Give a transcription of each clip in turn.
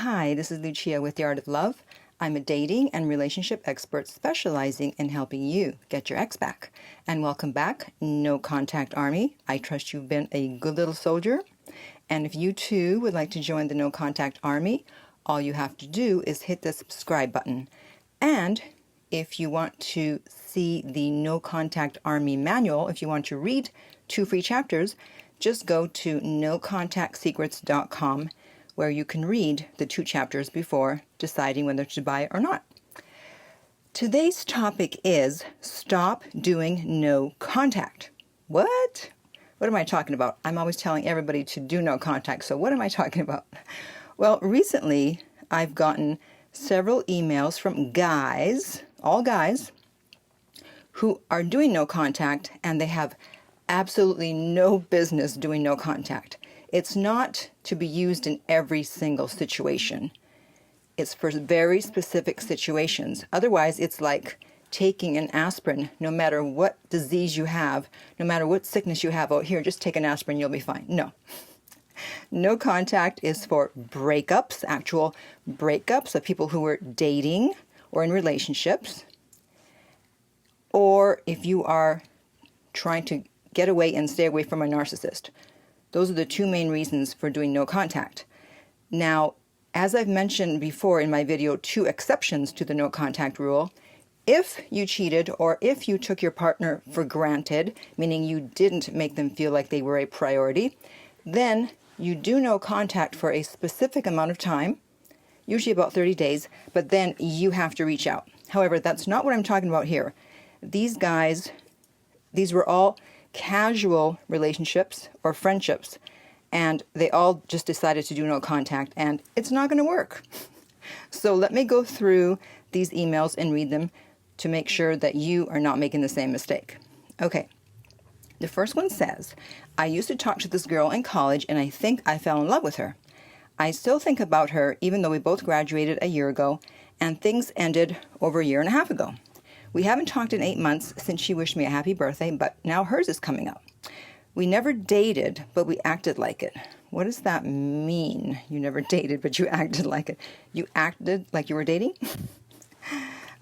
Hi, this is Lucia with The Art of Love. I'm a dating and relationship expert specializing in helping you get your ex back. And welcome back, No Contact Army. I trust you've been a good little soldier. And if you too would like to join the No Contact Army, all you have to do is hit the subscribe button. And if you want to see the No Contact Army manual, if you want to read 2 free chapters, just go to nocontactsecrets.com, where you can read the 2 chapters before deciding whether to buy it or not. Today's topic is stop doing no contact. What? What am I talking about? I'm always telling everybody to do no contact, so what am I talking about? Well, recently I've gotten several emails from guys, all guys, who are doing no contact, and they have absolutely no business doing no contact. It's not to be used in every single situation. It's for very specific situations. Otherwise, it's like taking an aspirin. No matter what disease you have, no matter what sickness you have, oh, here, just take an aspirin, you'll be fine. No. No contact is for breakups, actual breakups of people who are dating or in relationships, or if you are trying to get away and stay away from a narcissist. Those are the 2 main reasons for doing no contact. Now, as I've mentioned before in my video, 2 exceptions to the no contact rule. If you cheated or if you took your partner for granted, meaning you didn't make them feel like they were a priority, then you do no contact for a specific amount of time, usually about 30 days, but then you have to reach out. However, that's not what I'm talking about here. These guys, these were all casual relationships or friendships, and they all just decided to do no contact, and it's not going to work. So let me go through these emails and read them to make sure that you are not making the same mistake. Okay, the first one says, I used to talk to this girl in college and I think I fell in love with her. I still think about her even though we both graduated a year ago and things ended over a year and a half ago. We haven't talked in 8 months since she wished me a happy birthday, but now hers is coming up. We never dated, but we acted like it. What does that mean? You never dated, but you acted like it. You acted like you were dating?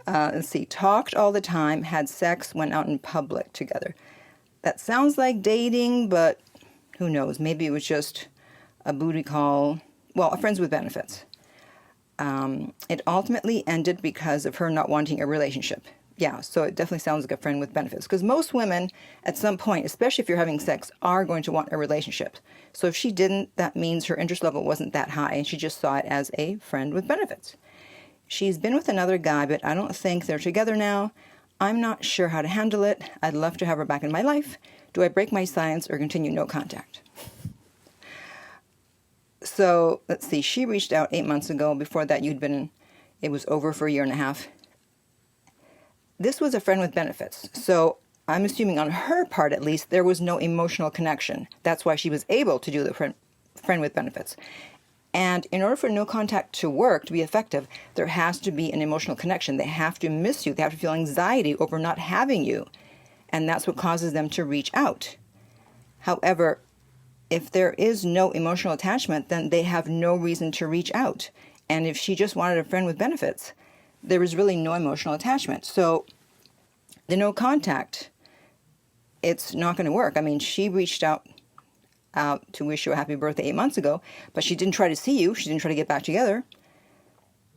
Let's see. Talked all the time, had sex, went out in public together. That sounds like dating, but who knows? Maybe it was just a booty call. Well, friends with benefits. It ultimately ended because of her not wanting a relationship. Yeah, so it definitely sounds like a friend with benefits. Because most women, at some point, especially if you're having sex, are going to want a relationship. So if she didn't, that means her interest level wasn't that high, and she just saw it as a friend with benefits. She's been with another guy, but I don't think they're together now. I'm not sure how to handle it. I'd love to have her back in my life. Do I break my silence or continue no contact? So, let's see. She reached out 8 months ago. Before that, it was over for a year and a half. This was a friend with benefits, so I'm assuming on her part at least there was no emotional connection. That's why she was able to do the friend with benefits. And in order for no contact to work, to be effective, there has to be an emotional connection. They have to miss you. They have to feel anxiety over not having you. And that's what causes them to reach out. However, if there is no emotional attachment, then they have no reason to reach out. And if she just wanted a friend with benefits, there was really no emotional attachment. So the no contact, it's not going to work. I mean, she reached out to wish you a happy birthday 8 months ago, but she didn't try to see you. She didn't try to get back together.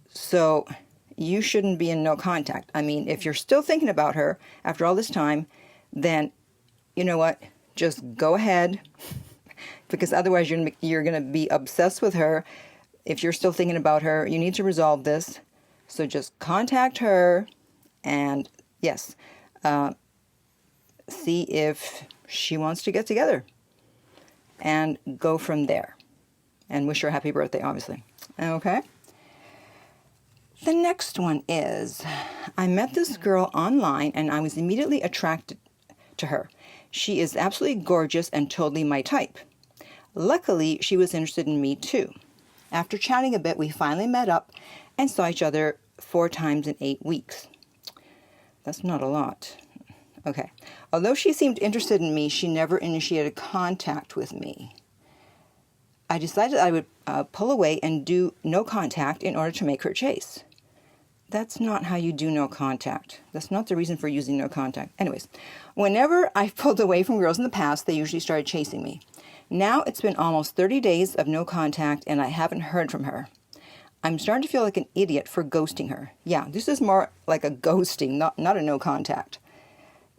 So you shouldn't be in no contact. I mean, if you're still thinking about her after all this time, then you know what? Just go ahead, because otherwise you're going to be obsessed with her. If you're still thinking about her, you need to resolve this. So just contact her and, yes, see if she wants to get together and go from there. And wish her a happy birthday, obviously. Okay? The next one is, I met this girl online and I was immediately attracted to her. She is absolutely gorgeous and totally my type. Luckily, she was interested in me too. After chatting a bit, we finally met up and saw each other 4 times in 8 weeks. That's not a lot. Okay. Although she seemed interested in me, she never initiated contact with me. I decided I would pull away and do no contact in order to make her chase. That's not how you do no contact. That's not the reason for using no contact. Anyways, whenever I pulled away from girls in the past, they usually started chasing me. Now it's been almost 30 days of no contact and I haven't heard from her. I'm starting to feel like an idiot for ghosting her. Yeah, this is more like a ghosting, not a no contact.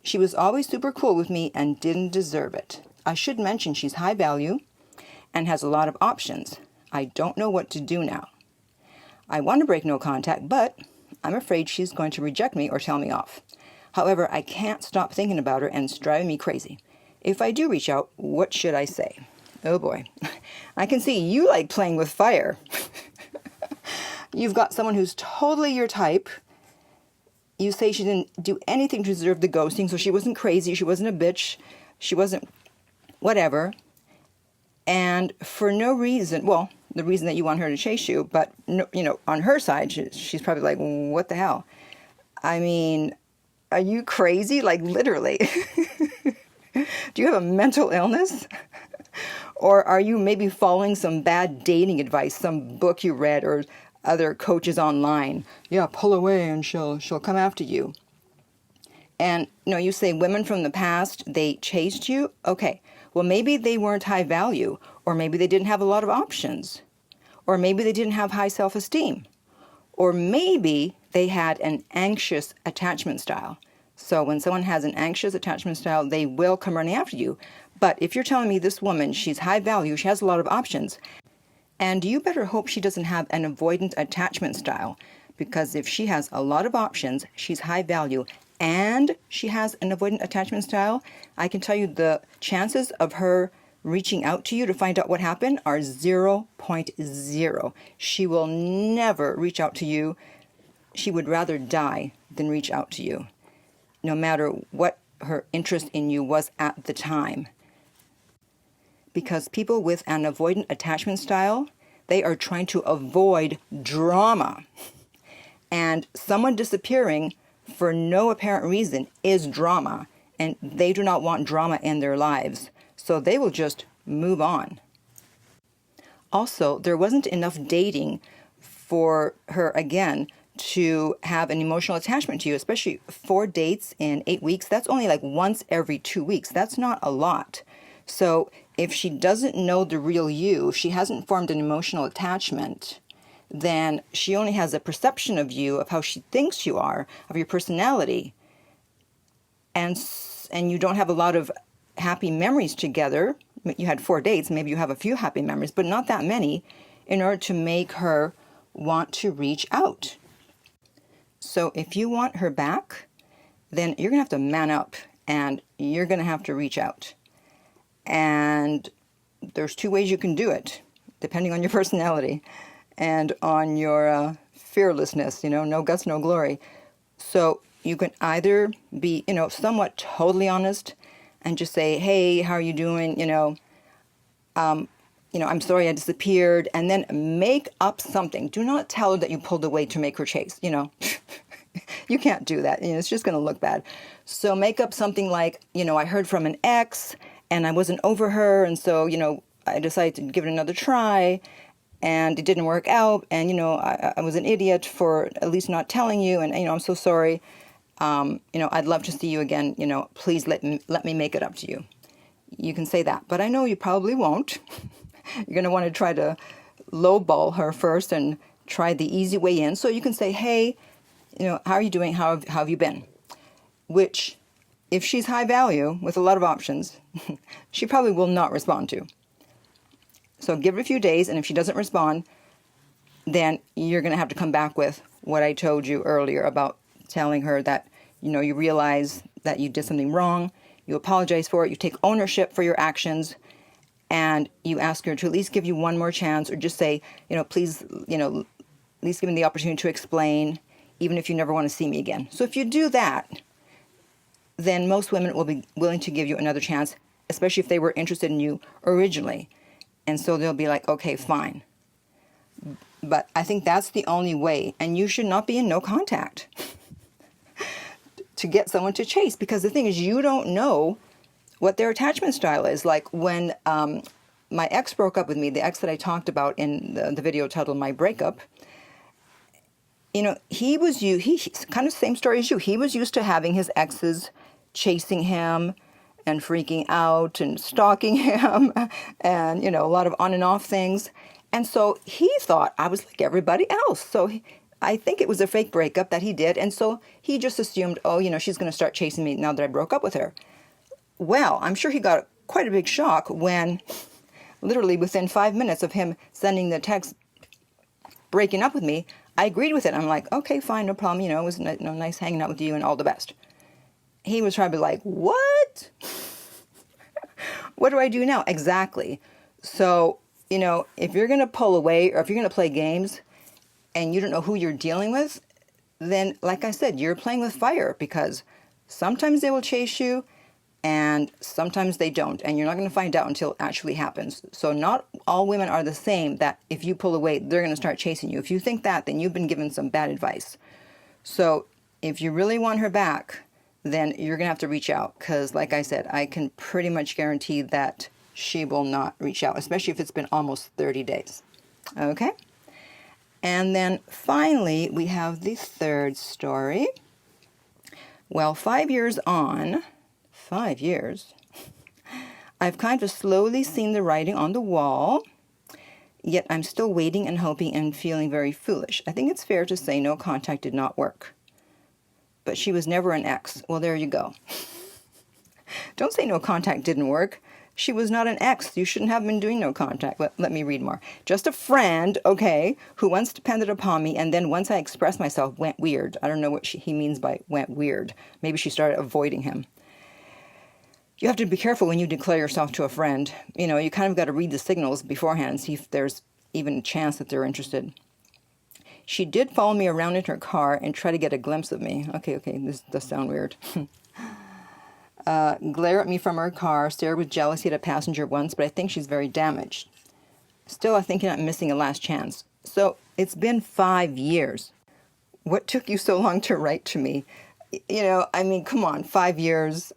She was always super cool with me and didn't deserve it. I should mention she's high value and has a lot of options. I don't know what to do now. I want to break no contact, but I'm afraid she's going to reject me or tell me off. However, I can't stop thinking about her and it's driving me crazy. If I do reach out, what should I say? Oh boy, I can see you like playing with fire. You've got someone who's totally your type. You say she didn't do anything to deserve the ghosting, so she wasn't crazy, she wasn't a bitch, she wasn't whatever. And for no reason, well, the reason that you want her to chase you, but, no, you know, on her side, she's probably like, what the hell? I mean, are you crazy? Like, literally. Do you have a mental illness? Or are you maybe following some bad dating advice, some book you read or other coaches online? Yeah, pull away and she'll come after you. And, you know, you say women from the past, they chased you. Okay, well, maybe they weren't high value, or maybe they didn't have a lot of options, or maybe they didn't have high self-esteem, or maybe they had an anxious attachment style. So when someone has an anxious attachment style, they will come running after you. But if you're telling me this woman, she's high value, she has a lot of options, and you better hope she doesn't have an avoidant attachment style, because if she has a lot of options, she's high value, and she has an avoidant attachment style, I can tell you the chances of her reaching out to you to find out what happened are 0.0. She will never reach out to you. She would rather die than reach out to you, no matter what her interest in you was at the time. Because people with an avoidant attachment style, they are trying to avoid drama. And someone disappearing for no apparent reason is drama, and they do not want drama in their lives, so they will just move on. Also, there wasn't enough dating for her, again, to have an emotional attachment to you, especially 4 dates in 8 weeks. That's only like once every 2 weeks. That's not a lot. So if she doesn't know the real you, if she hasn't formed an emotional attachment, then she only has a perception of you, of how she thinks you are, of your personality. And you don't have a lot of happy memories together. You had 4 dates, maybe you have a few happy memories, but not that many, in order to make her want to reach out. So if you want her back, then you're going to have to man up and you're going to have to reach out. And there's 2 ways you can do it, depending on your personality and on your fearlessness, you know, no guts, no glory. So you can either be, you know, somewhat totally honest and just say, hey, how are you doing? I'm sorry I disappeared, and then make up something. Do not tell her that you pulled away to make her chase, You can't do that. It's just going to look bad. So make up something like, I heard from an ex and I wasn't over her. And so, I decided to give it another try and it didn't work out. And, I was an idiot for at least not telling you. And, I'm so sorry. I'd love to see you again. Please let me make it up to you. You can say that. But I know you probably won't. You're going to want to try to lowball her first and try the easy way in. So you can say, hey, how are you doing? How have you been? Which, if she's high value with a lot of options, she probably will not respond to. So give it a few days, and if she doesn't respond, then you're going to have to come back with what I told you earlier about telling her that, you realize that you did something wrong, you apologize for it, you take ownership for your actions, and you ask her to at least give you one more chance, or just say, please, at least give me the opportunity to explain, even if you never want to see me again. So if you do that, then most women will be willing to give you another chance, especially if they were interested in you originally. And so they'll be like, okay, fine. But I think that's the only way. And you should not be in no contact to get someone to chase. Because the thing is, you don't know what their attachment style is. Like when my ex broke up with me, the ex that I talked about in the video titled My Breakup. He kind of same story as you. He was used to having his exes chasing him and freaking out and stalking him and, a lot of on and off things. And so he thought I was like everybody else. So I think it was a fake breakup that he did. And so he just assumed, she's going to start chasing me now that I broke up with her. Well, I'm sure he got quite a big shock when literally within 5 minutes of him sending the text breaking up with me, I agreed with it. I'm like, okay, fine, no problem. It was nice hanging out with you and all the best. He was probably like, what? What do I do now? Exactly. So, if you're going to pull away or if you're going to play games and you don't know who you're dealing with, then, like I said, you're playing with fire, because sometimes they will chase you and sometimes they don't. And you're not going to find out until it actually happens. So not all women are the same, that if you pull away, they're going to start chasing you. If you think that, then you've been given some bad advice. So if you really want her back, then you're going to have to reach out, because like I said, I can pretty much guarantee that she will not reach out, especially if it's been almost 30 days. Okay? And then finally, we have the third story. Well, 5 years on, 5 years, I've kind of slowly seen the writing on the wall, yet I'm still waiting and hoping and feeling very foolish. I think it's fair to say no contact did not work. But she was never an ex. Well, there you go. Don't say no contact didn't work. She was not an ex. You shouldn't have been doing no contact. Let me read more. Just a friend, okay, who once depended upon me, and then once I expressed myself, went weird. I don't know what he means by went weird. Maybe she started avoiding him. You have to be careful when you declare yourself to a friend. You kind of got to read the signals beforehand and see if there's even a chance that they're interested. She did follow me around in her car and try to get a glimpse of me. Okay, this does sound weird. Glare at me from her car, stare with jealousy at a passenger once, but I think she's very damaged. Still, I think you're not missing a last chance. So, it's been 5 years. What took you so long to write to me? Come on, 5 years.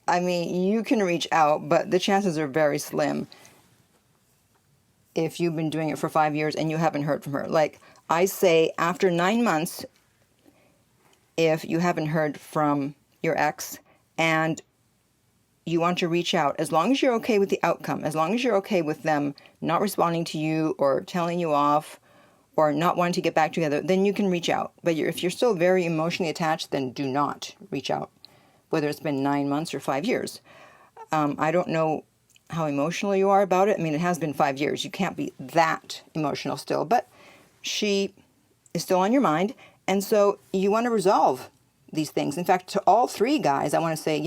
You can reach out, but the chances are very slim if you've been doing it for 5 years and you haven't heard from her. Like I say, after 9 months, if you haven't heard from your ex and you want to reach out, as long as you're okay with the outcome, as long as you're okay with them not responding to you or telling you off or not wanting to get back together, then you can reach out. But if you're still very emotionally attached, then do not reach out, whether it's been 9 months or 5 years. I don't know how emotional you are about it. It has been 5 years. You can't be that emotional still, but she is still on your mind. And so you want to resolve these things. In fact, to all three guys, I want to say,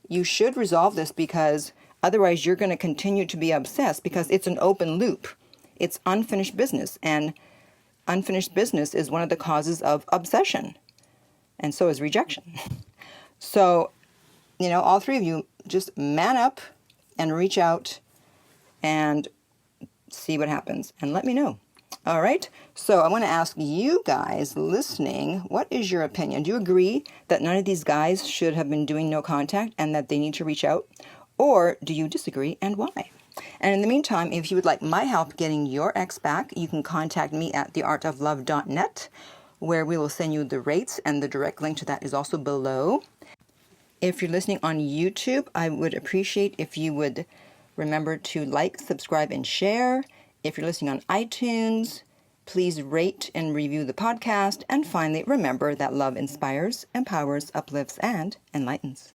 you should resolve this, because otherwise you're going to continue to be obsessed, because it's an open loop. It's unfinished business. And unfinished business is one of the causes of obsession. And so is rejection. So, all three of you just man up and reach out and see what happens. And let me know. All right. So I want to ask you guys listening, what is your opinion? Do you agree that none of these guys should have been doing no contact and that they need to reach out? Or do you disagree, and why? And in the meantime, if you would like my help getting your ex back, you can contact me at theartoflove.net, where we will send you the rates, and the direct link to that is also below. If you're listening on YouTube, I would appreciate if you would remember to like, subscribe, and share. If you're listening on iTunes, please rate and review the podcast. And finally, remember that love inspires, empowers, uplifts, and enlightens.